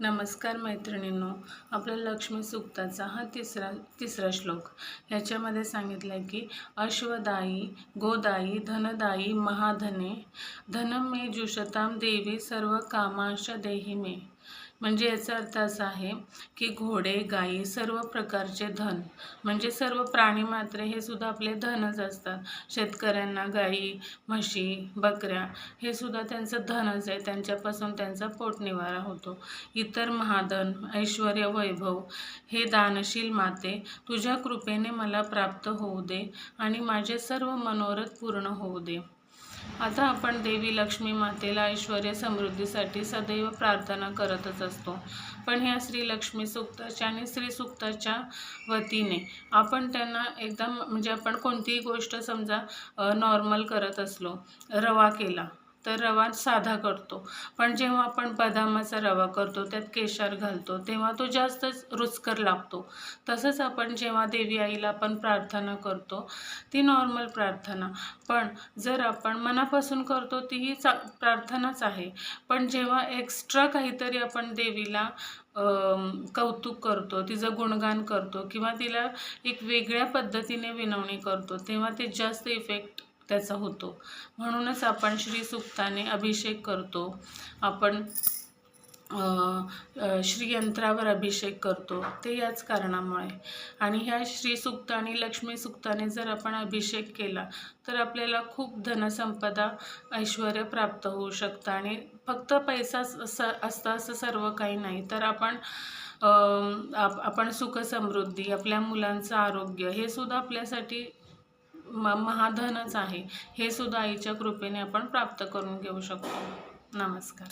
नमस्कार मैत्रिणींनो, आपल्या लक्ष्मी सूक्ताचा हा तिसरा श्लोक ह्याच्यामध्ये सांगितलं आहे की अश्वदायी गोदायी धनदायी महाधने धनम मे जुषताम देवी सर्व कामांश देही मे. म्हणजे याचा अर्थ असा आहे की घोडे गायी सर्व प्रकारचे धन म्हणजे सर्व प्राणी मात्रे हे सुद्धा आपले धनच असतात. शेतकऱ्यांना गायी म्हशी बकऱ्या हे सुद्धा त्यांचं धनच आहे, त्यांच्यापासून त्यांचा पोटनिवारा होतो. इतर महाधन ऐश्वर्य वैभव हे दानशील माते तुझ्या कृपेने मला प्राप्त होऊ दे आणि माझे सर्व मनोरथ पूर्ण होऊ दे. आता आपण देवी लक्ष्मी मातेला ऐश्वर्य समृद्धीसाठी सदैव प्रार्थना करतच असतो, पण ह्या श्री लक्ष्मी सूक्ताच्या आणि श्री सूक्ताच्या वतीने आपण त्यांना एकदम म्हणजे आपण कोणतीही गोष्ट समजा नॉर्मल करत असलो, रवा केला तर रवा साधा करतो, पण जेव्हा आपण बदामाचा रवा करतो त्यात केशर घालतो तेव्हा तो जास्तच रुचकर लागतो. तसंच आपण जेव्हा देवी आईला आपण प्रार्थना करतो ती नॉर्मल प्रार्थना, पण जर आपण मनापासून करतो तीही प्रार्थनाच आहे, पण जेव्हा एक्स्ट्रा काहीतरी आपण देवीला कौतुक करतो, तिचं गुणगान करतो किंवा तिला एक वेगळ्या पद्धतीने विनवणी करतो तेव्हा ते जास्त इफेक्ट त्याचा होतो. म्हणूनच आपण श्री सूक्ताने अभिषेक करतो, आपण श्रीयंत्रावर अभिषेक करतो ते याच कारणामुळे. आणि ह्या श्री सूक्त आणि लक्ष्मी सूक्ताने जर आपण अभिषेक केला तर आपल्याला खूप धनसंपदा ऐश्वर्य प्राप्त होऊ शकतं. आणि फक्त पैसाच असतं असं सर्व काही नाही, तर आपण सुखसमृद्धी आपल्या मुलांचं आरोग्य हे सुद्धा आपल्यासाठी महाधनच आहे, हे सुद्धा आईच्या कृपेने आपण प्राप्त करून घेऊ शकतो. नमस्कार.